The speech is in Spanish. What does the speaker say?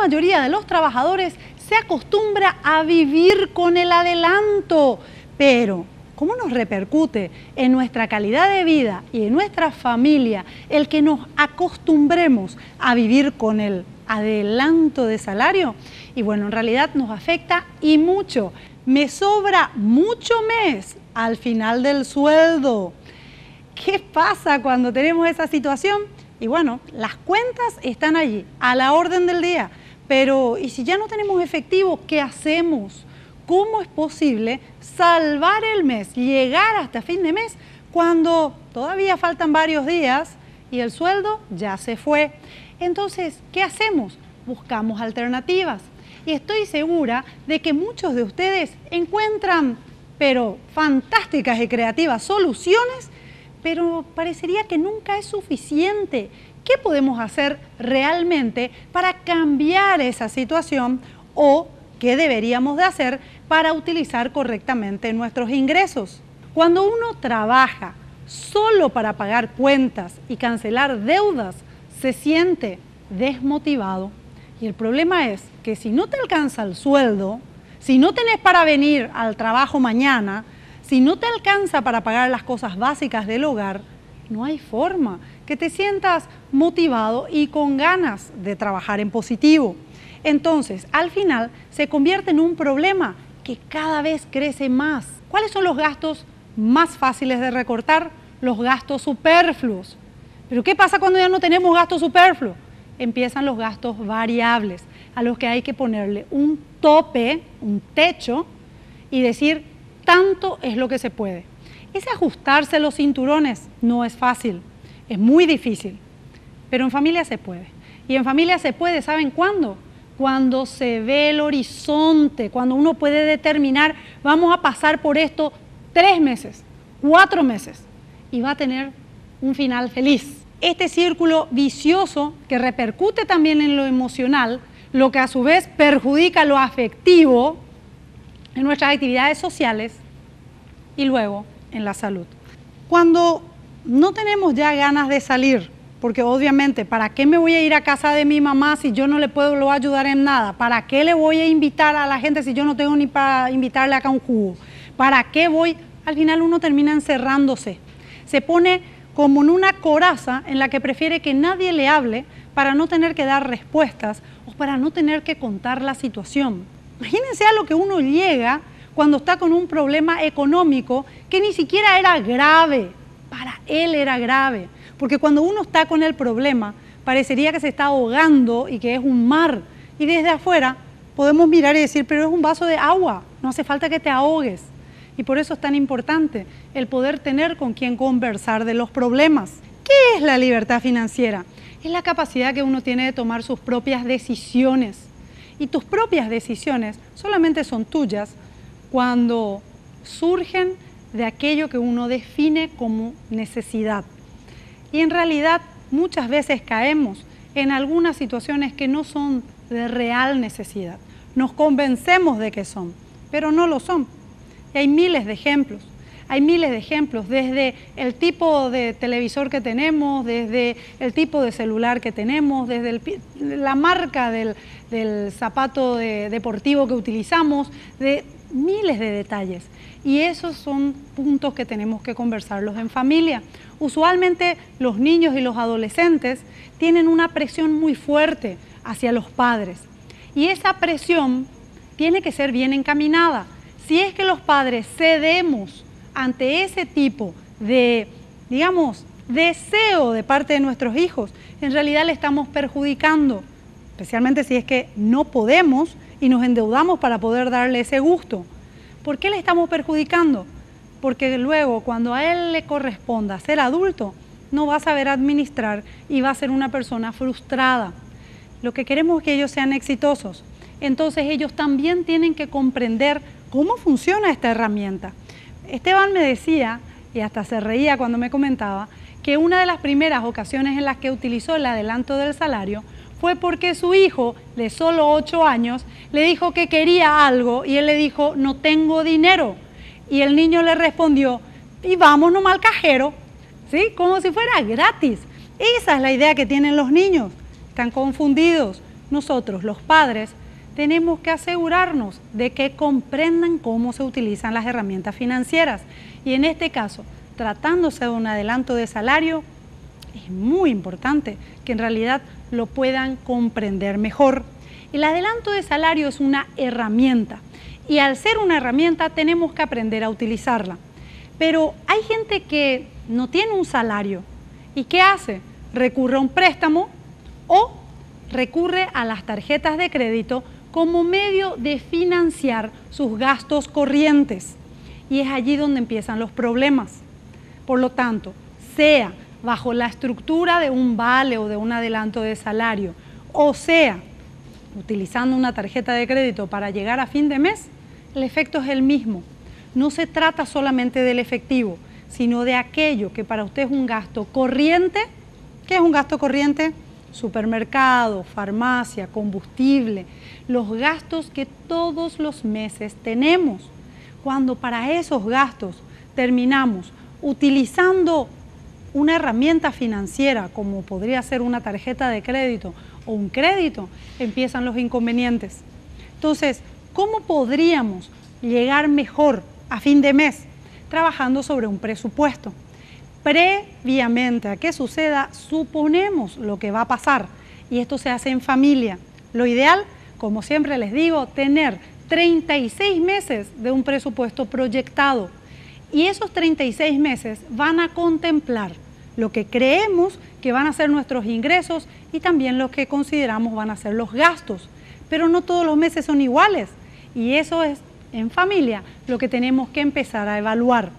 mayoría de los trabajadores se acostumbra a vivir con el adelanto, pero ¿cómo nos repercute en nuestra calidad de vida y en nuestra familia el que nos acostumbremos a vivir con el adelanto de salario? Y bueno, en realidad nos afecta y mucho. Me sobra mucho mes al final del sueldo. ¿Qué pasa cuando tenemos esa situación? Y bueno, las cuentas están allí, a la orden del día. Pero, ¿y si ya no tenemos efectivo, qué hacemos? ¿Cómo es posible salvar el mes, llegar hasta fin de mes, cuando todavía faltan varios días y el sueldo ya se fue? Entonces, ¿qué hacemos? Buscamos alternativas. Y estoy segura de que muchos de ustedes encuentran, pero fantásticas y creativas soluciones, pero parecería que nunca es suficiente. ¿Qué podemos hacer realmente para cambiar esa situación o qué deberíamos de hacer para utilizar correctamente nuestros ingresos? Cuando uno trabaja solo para pagar cuentas y cancelar deudas, se siente desmotivado. Y el problema es que si no te alcanza el sueldo, si no tenés para venir al trabajo mañana, si no te alcanza para pagar las cosas básicas del hogar, no hay forma que te sientas motivado y con ganas de trabajar en positivo. Entonces, al final, se convierte en un problema que cada vez crece más. ¿Cuáles son los gastos más fáciles de recortar? Los gastos superfluos. ¿Pero qué pasa cuando ya no tenemos gastos superfluos? Empiezan los gastos variables, a los que hay que ponerle un tope, un techo, y decir, tanto es lo que se puede. Ese ajustarse los cinturones no es fácil, es muy difícil, pero en familia se puede. Y en familia se puede, ¿saben cuándo? Cuando se ve el horizonte, cuando uno puede determinar, vamos a pasar por esto 3 meses, 4 meses, y va a tener un final feliz. Este círculo vicioso que repercute también en lo emocional, lo que a su vez perjudica lo afectivo en nuestras actividades sociales y luego en la salud. Cuando no tenemos ya ganas de salir, porque obviamente, ¿para qué me voy a ir a casa de mi mamá si yo no le puedo ayudar en nada? ¿Para qué le voy a invitar a la gente si yo no tengo ni para invitarle acá un jugo? ¿Para qué voy? Al final uno termina encerrándose, se pone como en una coraza en la que prefiere que nadie le hable para no tener que dar respuestas o para no tener que contar la situación. Imagínense a lo que uno llega cuando está con un problema económico que ni siquiera era grave, para él era grave, porque cuando uno está con el problema parecería que se está ahogando y que es un mar, y desde afuera podemos mirar y decir, pero es un vaso de agua, no hace falta que te ahogues. Y por eso es tan importante el poder tener con quien conversar de los problemas. ¿Qué es la libertad financiera? Es la capacidad que uno tiene de tomar sus propias decisiones. Y tus propias decisiones solamente son tuyas cuando surgen de aquello que uno define como necesidad. Y en realidad muchas veces caemos en algunas situaciones que no son de real necesidad. Nos convencemos de que son, pero no lo son. Y hay miles de ejemplos. Hay miles de ejemplos, desde el tipo de televisor que tenemos, desde el tipo de celular que tenemos, desde la marca del zapato deportivo que utilizamos, de miles de detalles. Y esos son puntos que tenemos que conversarlos en familia. Usualmente los niños y los adolescentes tienen una presión muy fuerte hacia los padres. Y esa presión tiene que ser bien encaminada. Si es que los padres cedemos ante ese tipo de, digamos, deseo de parte de nuestros hijos, en realidad le estamos perjudicando, especialmente si es que no podemos y nos endeudamos para poder darle ese gusto. ¿Por qué le estamos perjudicando? Porque luego, cuando a él le corresponda ser adulto, no va a saber administrar y va a ser una persona frustrada. Lo que queremos es que ellos sean exitosos. Entonces ellos también tienen que comprender cómo funciona esta herramienta. Esteban me decía, y hasta se reía cuando me comentaba, que una de las primeras ocasiones en las que utilizó el adelanto del salario fue porque su hijo, de solo 8 años, le dijo que quería algo y él le dijo, no tengo dinero. Y el niño le respondió, y vamos nomás al cajero, ¿sí? Como si fuera gratis. Esa es la idea que tienen los niños. Están confundidos, nosotros, los padres, tenemos que asegurarnos de que comprendan cómo se utilizan las herramientas financieras. Y en este caso, tratándose de un adelanto de salario, es muy importante que en realidad lo puedan comprender mejor. El adelanto de salario es una herramienta y al ser una herramienta tenemos que aprender a utilizarla. Pero hay gente que no tiene un salario y ¿qué hace? Recurre a un préstamo o recurre a las tarjetas de crédito como medio de financiar sus gastos corrientes. Y es allí donde empiezan los problemas. Por lo tanto, sea bajo la estructura de un vale o de un adelanto de salario, o sea, utilizando una tarjeta de crédito para llegar a fin de mes, el efecto es el mismo. No se trata solamente del efectivo, sino de aquello que para usted es un gasto corriente. ¿Qué es un gasto corriente? Supermercado, farmacia, combustible, los gastos que todos los meses tenemos. Cuando para esos gastos terminamos utilizando una herramienta financiera como podría ser una tarjeta de crédito o un crédito, empiezan los inconvenientes. Entonces, ¿cómo podríamos llegar mejor a fin de mes? Trabajando sobre un presupuesto. Previamente a que suceda, suponemos lo que va a pasar y esto se hace en familia. Lo ideal, como siempre les digo, tener 36 meses de un presupuesto proyectado y esos 36 meses van a contemplar lo que creemos que van a ser nuestros ingresos y también lo que consideramos van a ser los gastos. Pero no todos los meses son iguales y eso es en familia lo que tenemos que empezar a evaluar.